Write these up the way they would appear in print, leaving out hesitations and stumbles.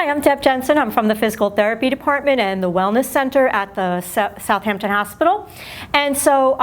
Hi, I'm Deb Jensen. I'm from the Physical Therapy Department and the Wellness Center at the Southampton Hospital. And so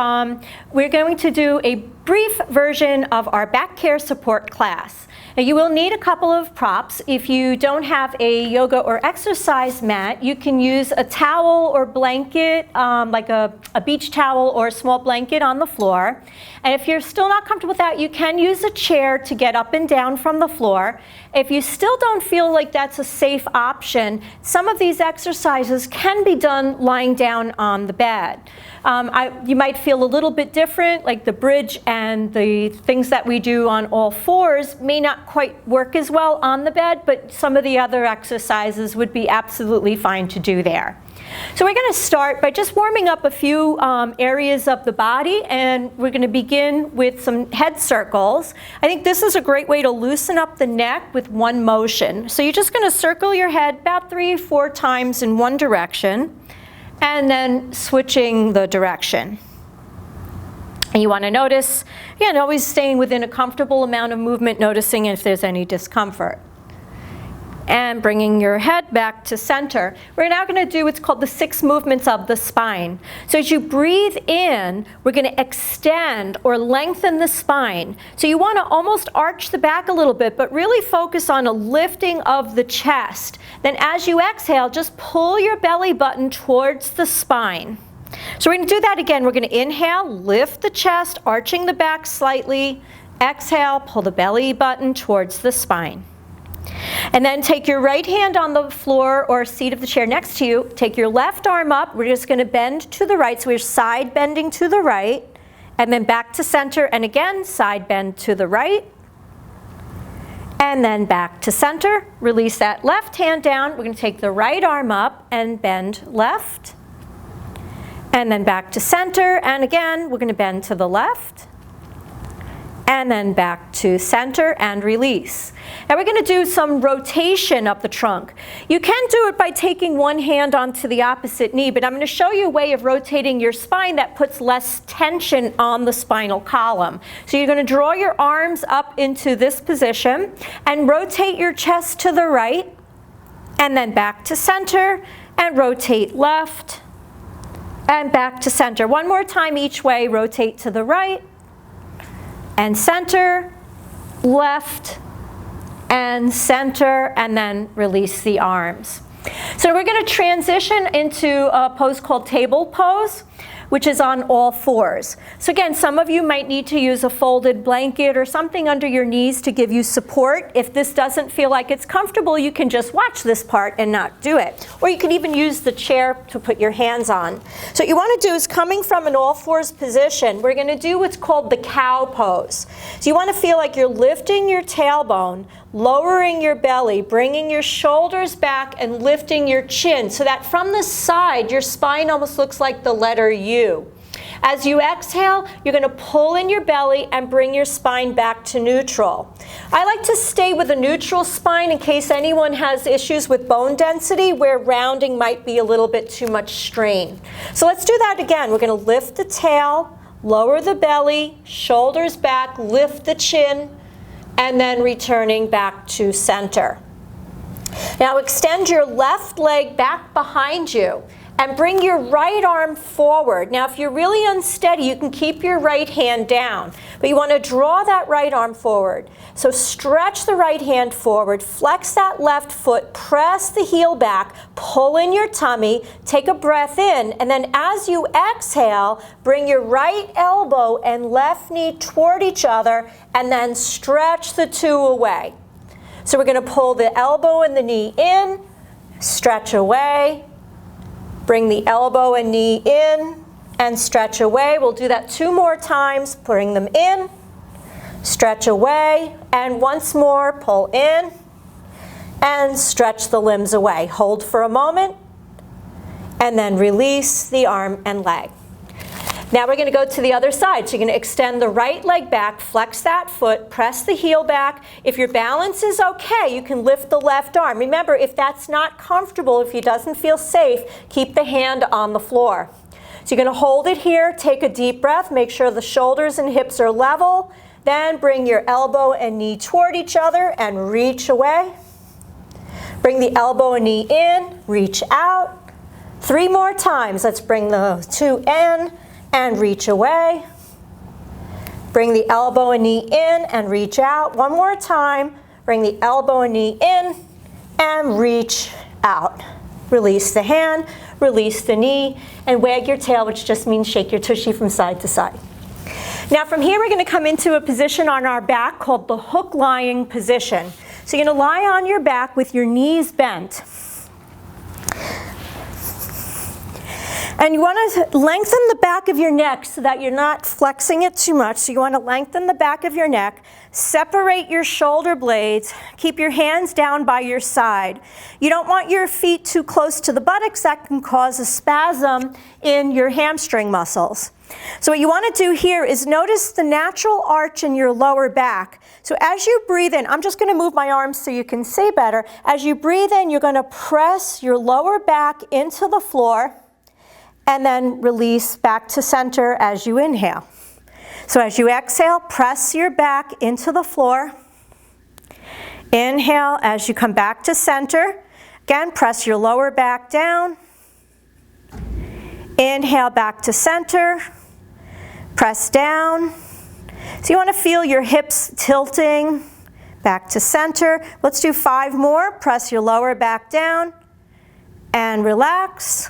we're going to do a brief version of our back care support class. Now, you will need a couple of props. If you don't have a yoga or exercise mat, you can use a towel or blanket, like a beach towel or a small blanket on the floor. And if you're still not comfortable with that, you can use a chair to get up and down from the floor. If you still don't feel like that's a safe option, some of these exercises can be done lying down on the bed. You might feel a little bit different, like the bridge and the things that we do on all fours may not quite work as well on the bed, but some of the other exercises would be absolutely fine to do there. So we're going to start by just warming up a few areas of the body, and we're going to begin with some head circles. I think this is a great way to loosen up the neck with one motion. So you're just going to circle your head about 3 or 4 times in one direction, and then switching the direction. And you want to notice, again, always staying within a comfortable amount of movement, noticing if there's any discomfort. And bringing your head back to center. We're now going to do what's called the 6 movements of the spine. So as you breathe in, we're going to extend or lengthen the spine. So you want to almost arch the back a little bit, but really focus on a lifting of the chest. Then as you exhale, just pull your belly button towards the spine. So we're going to do that again. We're going to inhale, lift the chest, arching the back slightly. Exhale, pull the belly button towards the spine. And then take your right hand on the floor or seat of the chair next to you. Take your left arm up. We're just going to bend to the right. So we're side bending to the right. And then back to center. And again, side bend to the right. And then back to center. Release that left hand down. We're going to take the right arm up and bend left. And then back to center. And again, we're going to bend to the left. And then back to center and release. Now we're going to do some rotation of the trunk. You can do it by taking one hand onto the opposite knee, but I'm going to show you a way of rotating your spine that puts less tension on the spinal column. So you're going to draw your arms up into this position and rotate your chest to the right, and then back to center, and rotate left, and back to center. One more time each way, rotate to the right, and center, left, and center, and then release the arms. So we're going to transition into a pose called table pose, which is on all fours. So again, some of you might need to use a folded blanket or something under your knees to give you support. If this doesn't feel like it's comfortable, you can just watch this part and not do it. Or you can even use the chair to put your hands on. So what you want to do is, coming from an all fours position, we're going to do what's called the cow pose. So you want to feel like you're lifting your tailbone, lowering your belly, bringing your shoulders back, and lifting your chin so that from the side, your spine almost looks like the letter U. As you exhale, you're going to pull in your belly and bring your spine back to neutral. I like to stay with a neutral spine in case anyone has issues with bone density where rounding might be a little bit too much strain. So let's do that again. We're going to lift the tail, lower the belly, shoulders back, lift the chin, and then returning back to center. Now extend your left leg back behind you and bring your right arm forward. Now if you're really unsteady, you can keep your right hand down, but you want to draw that right arm forward. So stretch the right hand forward, flex that left foot, press the heel back, pull in your tummy, take a breath in, and then as you exhale, bring your right elbow and left knee toward each other, and then stretch the 2 away. So we're going to pull the elbow and the knee in, stretch away, bring the elbow and knee in, and stretch away. We'll do that 2 more times. Bring them in, stretch away, and once more, pull in, and stretch the limbs away. Hold for a moment, and then release the arm and leg. Now we're going to go to the other side. So you're going to extend the right leg back, flex that foot, press the heel back. If your balance is okay, you can lift the left arm. Remember, if that's not comfortable, if it doesn't feel safe, keep the hand on the floor. So you're going to hold it here, take a deep breath, make sure the shoulders and hips are level, then bring your elbow and knee toward each other and reach away. Bring the elbow and knee in, reach out. 3 more times. Let's bring the 2 in and reach away. Bring the elbow and knee in and reach out. 1 more time. Bring the elbow and knee in and reach out. Release the hand, release the knee, and wag your tail, which just means shake your tushy from side to side. Now from here we're going to come into a position on our back called the hook lying position. So you're going to lie on your back with your knees bent. And you want to lengthen the back of your neck so that you're not flexing it too much. So you want to lengthen the back of your neck, separate your shoulder blades, keep your hands down by your side. You don't want your feet too close to the buttocks. That can cause a spasm in your hamstring muscles. So what you want to do here is notice the natural arch in your lower back. So as you breathe in, I'm just going to move my arms so you can see better. As you breathe in, you're going to press your lower back into the floor and then release back to center as you inhale. So as you exhale, press your back into the floor. Inhale as you come back to center. Again, press your lower back down. Inhale back to center. Press down. So you want to feel your hips tilting back to center. Let's do 5 more. Press your lower back down and relax.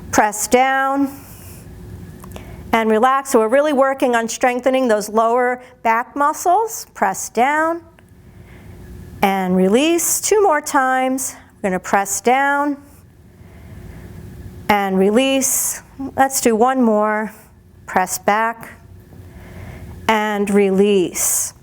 Press down and relax. So we're really working on strengthening those lower back muscles. Press down and release. 2 more times. We're going to press down and release. Let's do 1 more. Press back and release.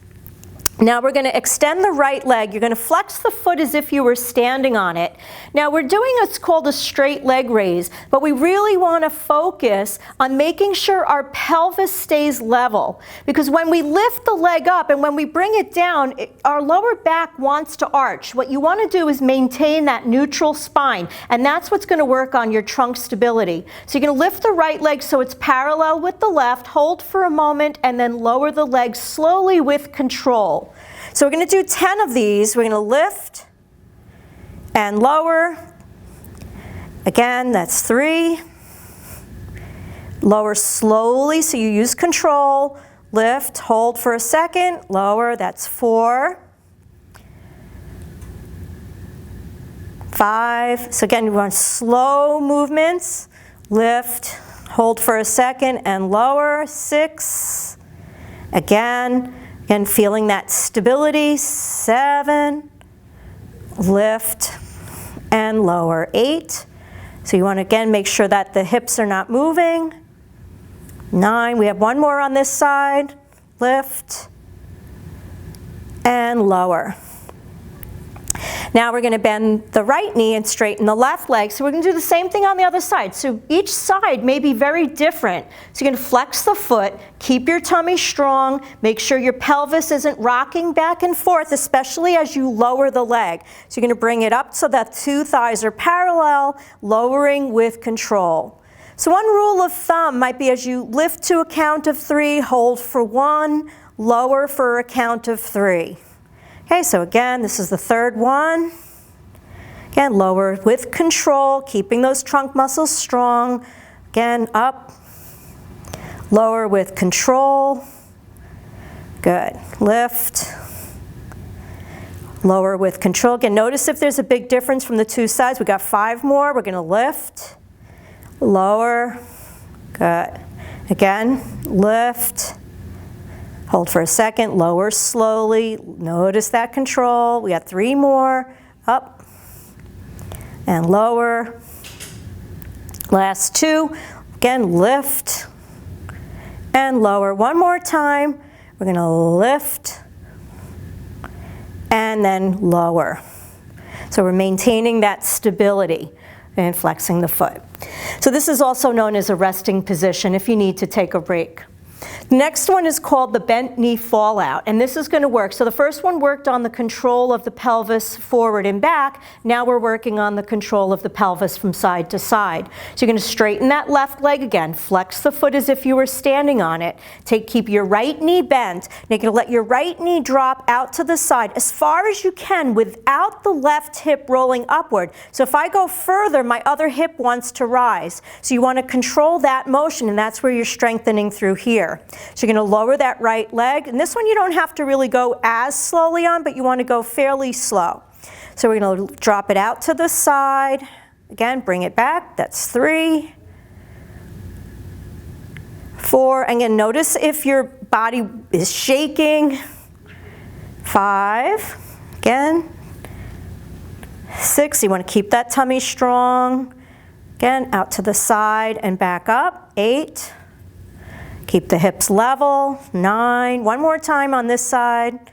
Now we're going to extend the right leg. You're going to flex the foot as if you were standing on it. Now we're doing what's called a straight leg raise, but we really want to focus on making sure our pelvis stays level. Because when we lift the leg up and when we bring it down, our lower back wants to arch. What you want to do is maintain that neutral spine, and that's what's going to work on your trunk stability. So you're going to lift the right leg so it's parallel with the left, hold for a moment, and then lower the leg slowly with control. So we're going to do 10 of these. We're going to lift and lower. Again, that's 3. Lower slowly, so you use control. Lift, hold for a second, lower, that's 4. 5. So again, you want slow movements. Lift, hold for a second, and lower. 6. Again, feeling that stability. 7. Lift and lower. 8. So you want to again make sure that the hips are not moving. 9. We have 1 more on this side. Lift and lower. Now we're going to bend the right knee and straighten the left leg. So we're going to do the same thing on the other side. So each side may be very different. So you're going to flex the foot, keep your tummy strong, make sure your pelvis isn't rocking back and forth, especially as you lower the leg. So you're going to bring it up so that 2 thighs are parallel, lowering with control. So one rule of thumb might be as you lift to a count of 3, hold for 1, lower for a count of 3. Okay, so again, this is the 3rd one. Again, lower with control, keeping those trunk muscles strong. Again, up, lower with control. Good. Lift, lower with control. Again, notice if there's a big difference from the 2 sides. We've got 5 more. We're going to lift, lower. Good. Again, lift. Hold for a second, lower slowly, notice that control. We got 3 more, up and lower. Last 2, again, lift and lower. 1 more time, we're going to lift and then lower. So we're maintaining that stability and flexing the foot. So this is also known as a resting position if you need to take a break. Next one is called the bent knee fallout, and this is going to work. So the first one worked on the control of the pelvis forward and back. Now we're working on the control of the pelvis from side to side. So you're going to straighten that left leg again, flex the foot as if you were standing on it. Keep your right knee bent. Now you're going to let your right knee drop out to the side as far as you can without the left hip rolling upward. So if I go further, my other hip wants to rise. So you want to control that motion, and that's where you're strengthening through here. So you're going to lower that right leg, and this one you don't have to really go as slowly on, but you want to go fairly slow. So we're going to drop it out to the side. Again, bring it back. That's 3, 4. Again, notice if your body is shaking. 5. Again. 6. You want to keep that tummy strong. Again, out to the side and back up. 8. Keep the hips level. 9. One more time on this side.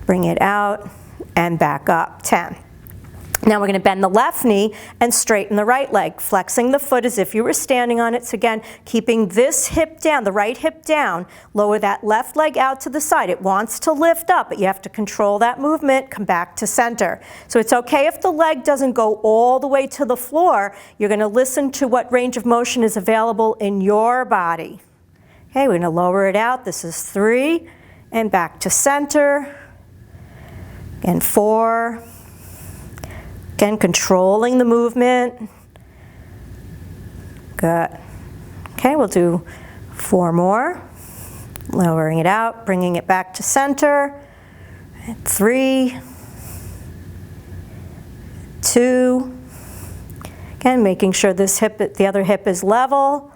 Bring it out and back up. 10. Now we're going to bend the left knee and straighten the right leg, flexing the foot as if you were standing on it. So again, keeping this hip down, the right hip down, lower that left leg out to the side. It wants to lift up, but you have to control that movement, come back to center. So it's okay if the leg doesn't go all the way to the floor. You're going to listen to what range of motion is available in your body. Okay, we're going to lower it out. This is 3, and back to center. And 4. Again, controlling the movement. Good. Okay, we'll do 4 more. Lowering it out, bringing it back to center. 3, 2. Again, making sure this hip, the other hip is level.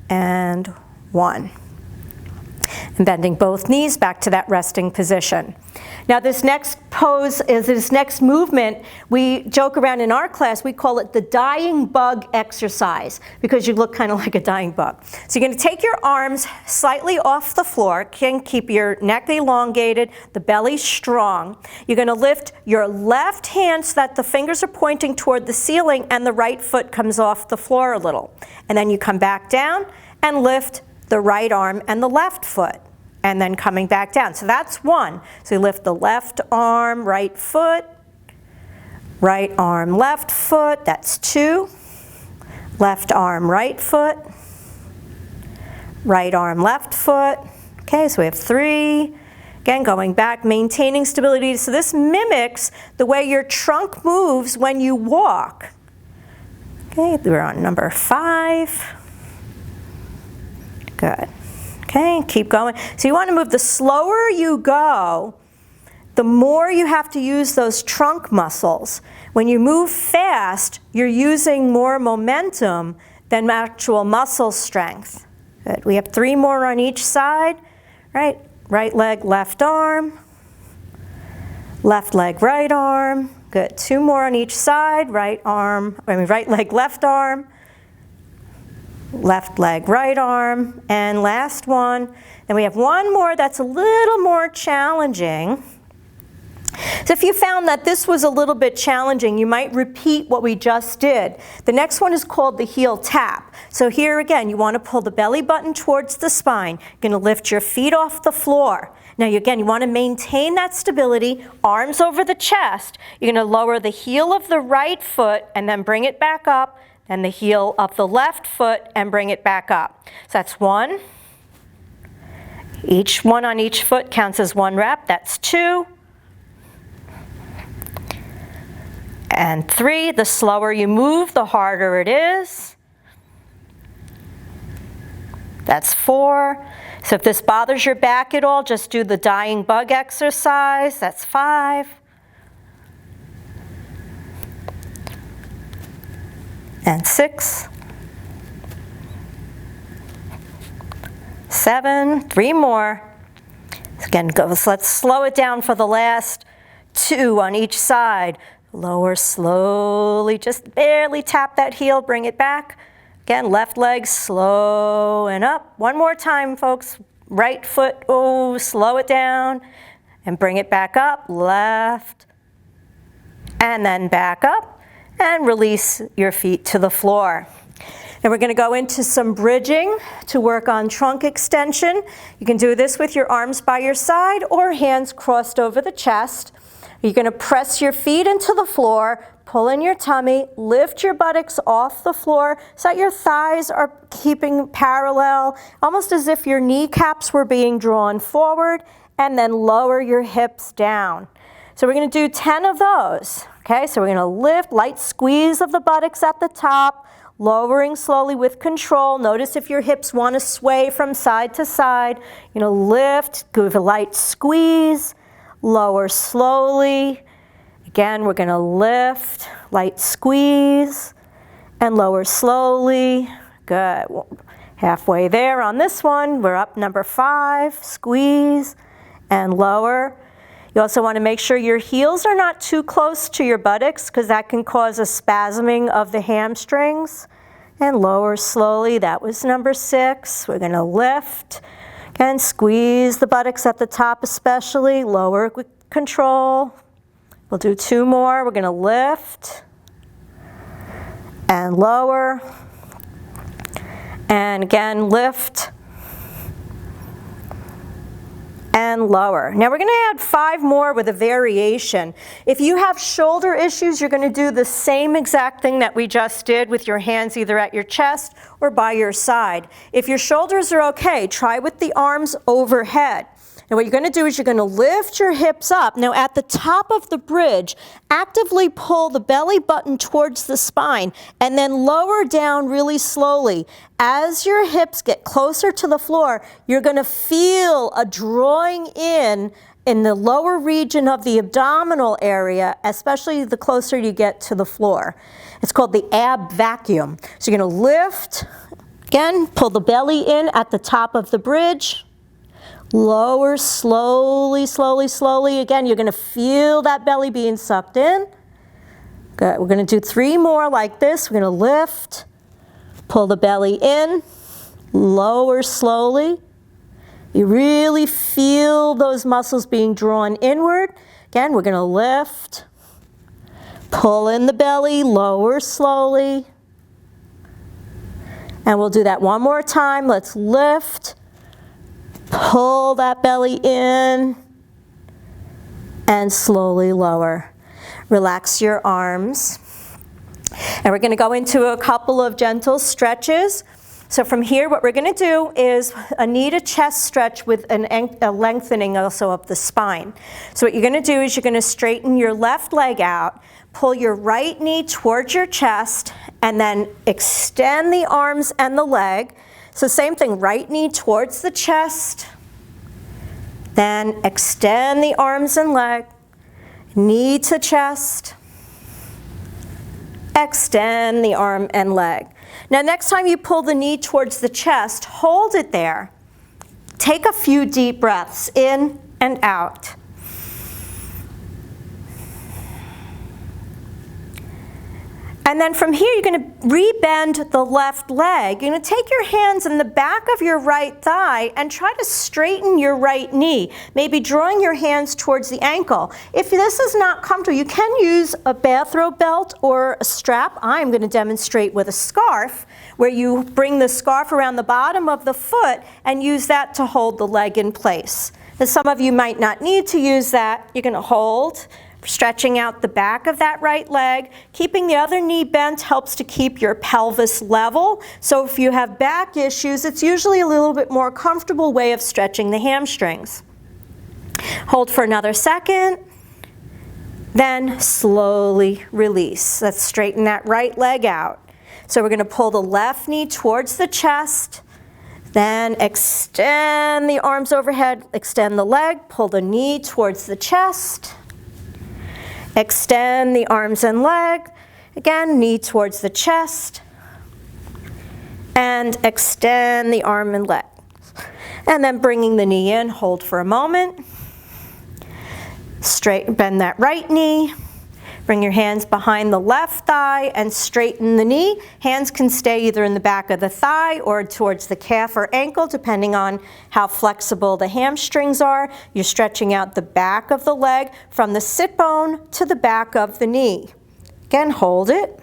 And 1. And bending both knees back to that resting position. Now this next pose is this next movement. We joke around in our class, we call it the dying bug exercise because you look kind of like a dying bug. So you're going to take your arms slightly off the floor, can keep your neck elongated, the belly strong. You're going to lift your left hand so that the fingers are pointing toward the ceiling and the right foot comes off the floor a little. And then you come back down and lift the right arm and the left foot, and then coming back down. So that's 1. So you lift the left arm, right foot, right arm, left foot. That's 2. Left arm, right foot, right arm, left foot. Okay, so we have 3. Again, going back, maintaining stability. So this mimics the way your trunk moves when you walk. Okay, we're on number 5. Good. Okay, keep going. So you want to move, the slower you go, the more you have to use those trunk muscles. When you move fast, you're using more momentum than actual muscle strength. Good. We have 3 more on each side. Right? Right leg, left arm. Left leg, right arm. Good. 2 more on each side. Right leg, left arm. Left leg, right arm, and last one. Then we have 1 more that's a little more challenging. So if you found that this was a little bit challenging, you might repeat what we just did. The next one is called the heel tap. So here again, you want to pull the belly button towards the spine. You're going to lift your feet off the floor. Now again, you want to maintain that stability, arms over the chest. You're going to lower the heel of the right foot and then bring it back up. Then the heel of the left foot and bring it back up. So that's 1. Each one on each foot counts as 1 rep. That's 2. And 3. The slower you move, the harder it is. That's 4. So if this bothers your back at all, just do the dying bug exercise. That's 5. And 6, 7, 3 more. Again, let's slow it down for the last 2 on each side. Lower slowly, just barely tap that heel, bring it back. Again, left leg, slow and up. 1 more time, folks. Right foot, slow it down and bring it back up. Left, and then back up. And release your feet to the floor. And we're going to go into some bridging to work on trunk extension. You can do this with your arms by your side or hands crossed over the chest. You're going to press your feet into the floor, pull in your tummy, lift your buttocks off the floor so that your thighs are keeping parallel, almost as if your kneecaps were being drawn forward, and then lower your hips down. So we're going to do 10 of those. Okay, so we're going to lift, light squeeze of the buttocks at the top, lowering slowly with control. Notice if your hips want to sway from side to side. You're going to lift, give a light squeeze, lower slowly. Again, we're going to lift, light squeeze, and lower slowly. Good. Halfway there on this one. We're up number 5. Squeeze and lower. You also want to make sure your heels are not too close to your buttocks because that can cause a spasming of the hamstrings. And lower slowly. That was number 6. We're going to lift. Again, squeeze the buttocks at the top especially. Lower with control. We'll do 2 more. We're going to lift and lower. And again, lift and lower. Now we're going to add 5 more with a variation. If you have shoulder issues, you're going to do the same exact thing that we just did with your hands either at your chest or by your side. If your shoulders are okay, try with the arms overhead. And what you're going to do is you're going to lift your hips up. Now at the top of the bridge, actively pull the belly button towards the spine and then lower down really slowly. As your hips get closer to the floor, you're going to feel a drawing in the lower region of the abdominal area, especially the closer you get to the floor. It's called the ab vacuum. So you're going to lift, again, pull the belly in at the top of the bridge. Lower slowly, slowly, slowly. Again, you're going to feel that belly being sucked in. Good. We're going to do 3 more like this. We're going to lift, pull the belly in, lower slowly. You really feel those muscles being drawn inward. Again, we're going to lift, pull in the belly, lower slowly. And we'll do that one more time. Let's lift. Pull that belly in and slowly lower. Relax your arms. And we're going to go into a couple of gentle stretches. So from here, what we're going to do is a knee to chest stretch with a lengthening also of the spine. So what you're going to do is you're going to straighten your left leg out, pull your right knee towards your chest, and then extend the arms and the leg. So same thing, right knee towards the chest, then extend the arms and leg, knee to chest, extend the arm and leg. Now next time you pull the knee towards the chest, hold it there. Take a few deep breaths in and out. And then from here, you're going to rebend the left leg. You're going to take your hands in the back of your right thigh and try to straighten your right knee, maybe drawing your hands towards the ankle. If this is not comfortable, you can use a bathrobe belt or a strap. I'm going to demonstrate with a scarf, where you bring the scarf around the bottom of the foot and use that to hold the leg in place. Now, some of you might not need to use that. You're going to hold, stretching out the back of that right leg. Keeping the other knee bent helps to keep your pelvis level. So if you have back issues, it's usually a little bit more comfortable way of stretching the hamstrings. Hold for another second, then slowly release. Let's straighten that right leg out. So we're going to pull the left knee towards the chest, then extend the arms overhead, extend the leg, pull the knee towards the chest, extend the arms and leg, again, knee towards the chest, and extend the arm and leg. And then bringing the knee in, hold for a moment. Straight, bend that right knee. Bring your hands behind the left thigh and straighten the knee. Hands can stay either in the back of the thigh or towards the calf or ankle, depending on how flexible the hamstrings are. You're stretching out the back of the leg from the sit bone to the back of the knee. Again, hold it.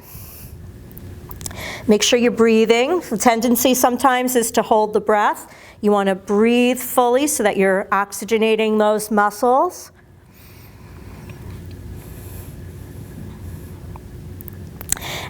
Make sure you're breathing. The tendency sometimes is to hold the breath. You want to breathe fully so that you're oxygenating those muscles.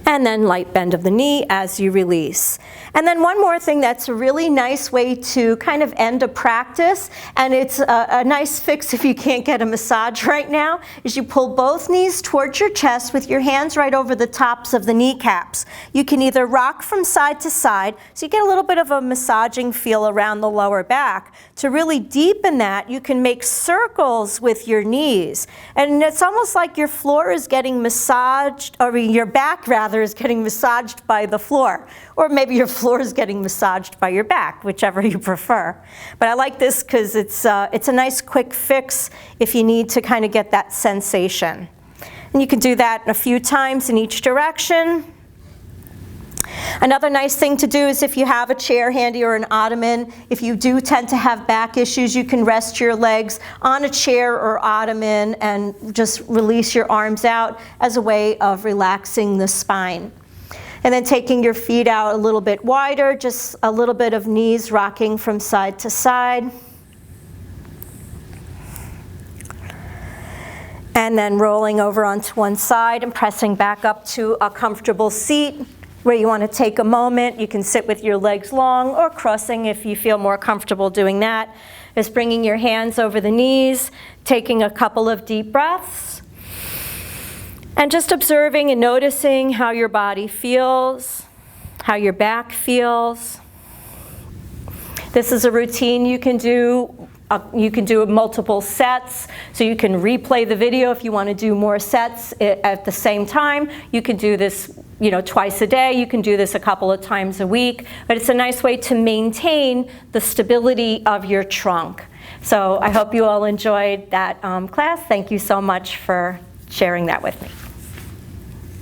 And then light bend of the knee as you release. And then one more thing that's a really nice way to kind of end a practice, and it's a nice fix if you can't get a massage right now, is you pull both knees towards your chest with your hands right over the tops of the kneecaps. You can either rock from side to side, so you get a little bit of a massaging feel around the lower back. To really deepen that, you can make circles with your knees. And it's almost like your floor is getting massaged, or your back rather is getting massaged by the floor. Or maybe your floor is getting massaged by your back, whichever you prefer. But I like this because it's a nice quick fix if you need to kind of get that sensation. And you can do that a few times in each direction. Another nice thing to do is if you have a chair handy or an ottoman, if you do tend to have back issues, you can rest your legs on a chair or ottoman and just release your arms out as a way of relaxing the spine. And then taking your feet out a little bit wider, just a little bit of knees rocking from side to side. And then rolling over onto one side and pressing back up to a comfortable seat where you want to take a moment. You can sit with your legs long or crossing if you feel more comfortable doing that. Just bringing your hands over the knees, taking a couple of deep breaths. And just observing and noticing how your body feels, how your back feels. This is a routine you can do. You can do multiple sets, so you can replay the video if you want to do more sets at the same time. You can do this, twice a day. You can do this a couple of times a week. But it's a nice way to maintain the stability of your trunk. So I hope you all enjoyed that class. Thank you so much for sharing that with me.